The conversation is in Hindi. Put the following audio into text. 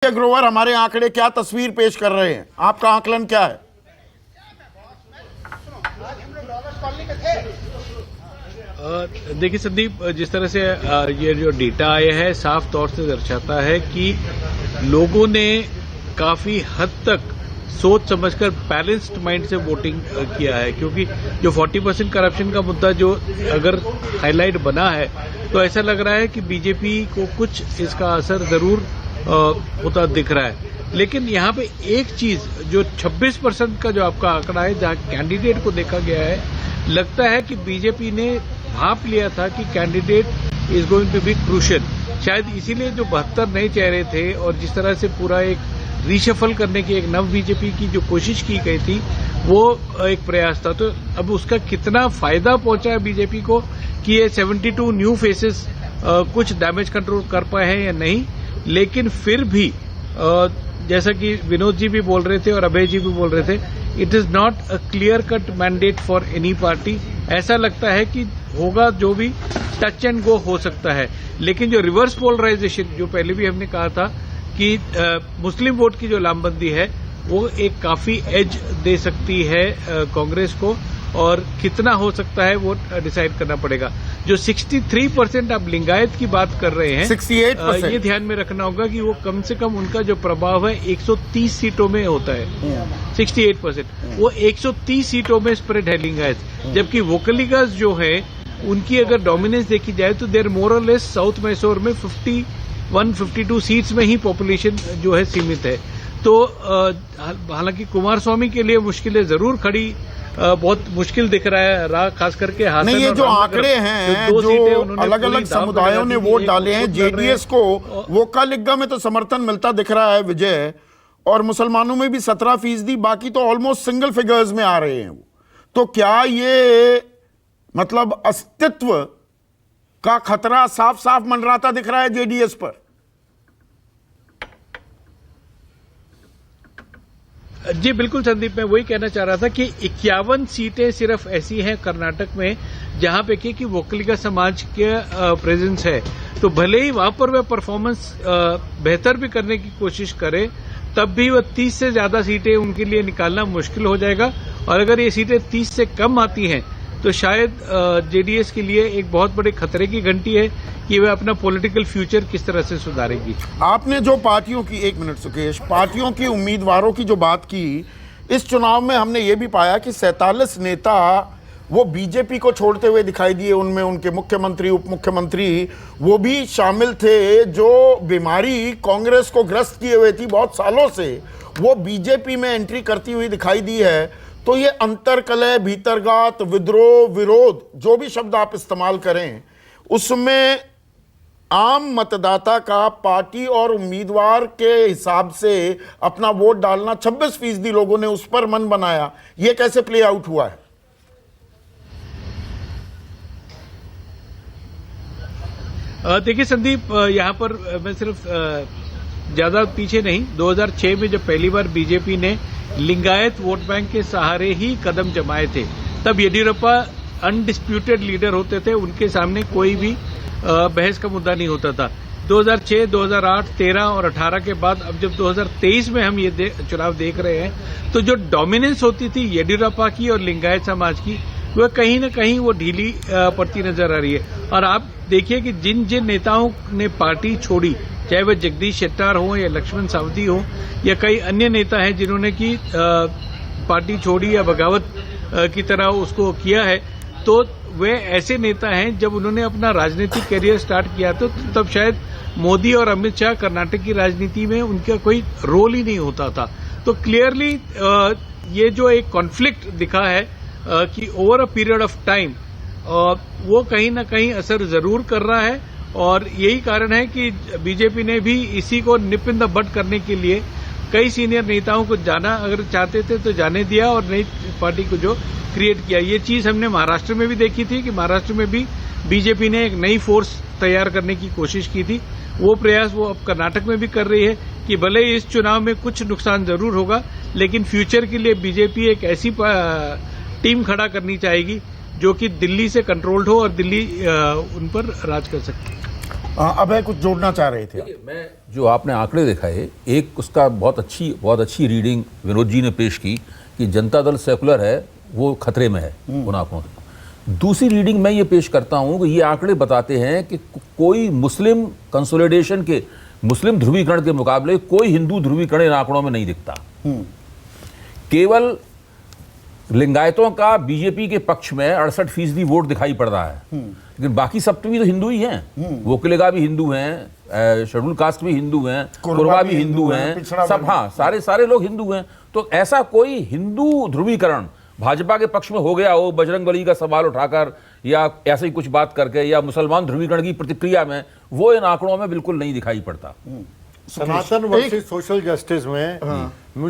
अग्रवाल, हमारे आंकड़े क्या तस्वीर पेश कर रहे हैं? आपका आकलन क्या है? देखिए संदीप, जिस तरह से ये जो डेटा आया है साफ तौर से दर्शाता है कि लोगों ने काफी हद तक सोच समझकर बैलेंस्ड माइंड से वोटिंग किया है, क्योंकि जो 40% करप्शन का मुद्दा जो अगर हाईलाइट बना है तो ऐसा लग रहा है कि बीजेपी को कुछ इसका असर जरूर होता दिख रहा है। लेकिन यहाँ पे एक चीज जो 26% का जो आपका आंकड़ा है, जहाँ कैंडिडेट को देखा गया है, लगता है कि बीजेपी ने भांप लिया था कि candidate is going to be crucial. शायद इसीलिए जो 72 नए चेहरे थे और जिस तरह से पूरा एक रीशफल करने की एक नव बीजेपी की जो कोशिश की गई थी वो एक प्रयास था। तो अब उसका कितना फायदा पहुंचा है बीजेपी को कि ये 72 न्यू फेसेस कुछ डैमेज कंट्रोल कर पाए हैं या नहीं, लेकिन फिर भी जैसा कि विनोद जी भी बोल रहे थे और अभय जी भी बोल रहे थे, it is not a clear cut mandate for any party. ऐसा लगता है कि होगा जो भी टच एंड गो हो सकता है। लेकिन जो रिवर्स पोलराइजेशन जो पहले भी हमने कहा था कि मुस्लिम वोट की जो लामबंदी है वो एक काफी एज दे सकती है कांग्रेस को, और कितना हो सकता है वो डिसाइड करना पड़ेगा। जो 63% आप लिंगायत की बात कर रहे हैं, 68%, ये ध्यान में रखना होगा कि वो कम से कम उनका जो प्रभाव है 130 सीटों में होता है। 68% वो 130 सीटों में स्प्रेड है लिंगायत। जबकि वोकलिगर्स जो है उनकी अगर डोमिनेंस देखी जाए तो देर मोर और लेस साउथ मैसूर में 51-52 सीट्स में ही पॉपुलेशन जो है सीमित है। तो हालांकि कुमार स्वामी के लिए मुश्किलें जरूर खड़ी, बहुत मुश्किल दिख रहा है, खास करके हासन। नहीं, ये जो आंकड़े हैं जो अलग अलग समुदायों ने वोट डाले हैं, जेडीएस को वोकालिगा में तो समर्थन मिलता दिख रहा है विजय, और मुसलमानों में भी 17%, बाकी तो ऑलमोस्ट सिंगल फिगर्स में आ रहे हैं। तो क्या ये मतलब अस्तित्व का खतरा साफ साफ मंडराता दिख रहा है जेडीएस पर? जी बिल्कुल संदीप, मैं वही कहना चाह रहा था कि 51 सीटें सिर्फ ऐसी हैं कर्नाटक में जहां पे कि वोकलिगा समाज के प्रेजेंस है। तो भले ही वहां पर वह परफॉर्मेंस बेहतर भी करने की कोशिश करे, तब भी वह 30 से ज्यादा सीटें उनके लिए निकालना मुश्किल हो जाएगा। और अगर ये सीटें 30 से कम आती हैं तो शायद जेडीएस के लिए एक बहुत बड़े खतरे की घंटी है कि वह अपना पॉलिटिकल फ्यूचर किस तरह से सुधारेगी। आपने जो पार्टियों की, एक मिनट सुकेश, पार्टियों की उम्मीदवारों की जो बात की, इस चुनाव में हमने ये भी पाया कि 47 नेता वो बीजेपी को छोड़ते हुए दिखाई दिए। उनमें उनके मुख्यमंत्री, उप मुख्यमंत्री वो भी शामिल थे। जो बीमारी कांग्रेस को ग्रस्त किए हुए थी बहुत सालों से, वो बीजेपी में एंट्री करती हुई दिखाई दी है। तो ये अंतरकलह, भीतरघात, विद्रोह, विरोध, जो भी शब्द आप इस्तेमाल करें, उसमें आम मतदाता का पार्टी और उम्मीदवार के हिसाब से अपना वोट डालना 26% लोगों ने उस पर मन बनाया। ये कैसे प्ले आउट हुआ है? देखिए संदीप, यहाँ पर मैं सिर्फ ज्यादा पीछे नहीं, 2006 में जब पहली बार बीजेपी ने लिंगायत वोट बैंक के सहारे ही कदम जमाए थे, तब येदियुरप्पा अनडिस्प्यूटेड लीडर होते थे, उनके सामने कोई भी बहस का मुद्दा नहीं होता था। 2006, 2008, 13 और 18 के बाद अब जब 2023 में हम ये चुनाव देख रहे हैं, तो जो डोमिनेंस होती थी येदियुरप्पा की और लिंगायत समाज की, वह कहीं न कहीं वो ढीली पड़ती नजर आ रही है। और आप देखिए कि जिन जिन नेताओं ने पार्टी छोड़ी, चाहे वह जगदीश शेट्टार हो या लक्ष्मण सावदी हो या कई अन्य नेता हैं जिन्होंने की पार्टी छोड़ी या बगावत की तरह उसको किया है, तो वे ऐसे नेता हैं जब उन्होंने अपना राजनीतिक करियर स्टार्ट किया तो तब शायद मोदी और अमित शाह कर्नाटक की राजनीति में उनका कोई रोल ही नहीं होता था। तो क्लियरली ये जो एक कॉन्फ्लिक्ट दिखा है कि over a period of time वो कहीं ना कहीं असर जरूर कर रहा है, और यही कारण है कि बीजेपी ने भी इसी को निप इन द बट करने के लिए कई सीनियर नेताओं को जाना अगर चाहते थे तो जाने दिया और नई पार्टी को जो क्रिएट किया। ये चीज हमने महाराष्ट्र में भी देखी थी कि महाराष्ट्र में भी बीजेपी ने एक नई फोर्स तैयार करने की कोशिश की थी। वो प्रयास वो अब कर्नाटक में भी कर रही है कि भले इस चुनाव में कुछ नुकसान जरूर होगा, लेकिन फ्यूचर के लिए बीजेपी एक ऐसी टीम खड़ा करनी चाहेगी जो कि दिल्ली से कंट्रोल्ड हो और दिल्ली उन पर राज कर सके। अभय कुछ जोड़ना चाह रहे थे आप। मैं जो आपने आंकड़े दिखाए, एक उसका बहुत अच्छी रीडिंग विनोद जी ने पेश की कि जनता दल सेकुलर है, वो खतरे में है उन आंकड़ों से। दूसरी रीडिंग मैं ये पेश करता हूं कि ये आंकड़े बताते हैं कि कोई मुस्लिम कंसोलिडेशन के, मुस्लिम ध्रुवीकरण के मुकाबले कोई हिंदू ध्रुवीकरण इन आंकड़ों में नहीं दिखता। केवल लिंगायतों का बीजेपी के पक्ष में 68% वोट दिखाई पड़ रहा है, लेकिन बाकी सब तो भी तो हिंदू ही हैं। वोकलेगा भी हिंदू हैं, शेड्यूल कास्ट भी हिंदू हैं, कुरबा भी हिंदू हैं, सब, हाँ, सारे लोग हिंदू हैं। तो ऐसा कोई हिंदू ध्रुवीकरण भाजपा के पक्ष में हो गया हो बजरंगबली का सवाल उठाकर या ऐसे ही कुछ बात करके, या मुसलमान ध्रुवीकरण की प्रतिक्रिया में, वो इन आंकड़ों में बिल्कुल नहीं दिखाई पड़ता। सनातन वर्सेस सोशल जस्टिस में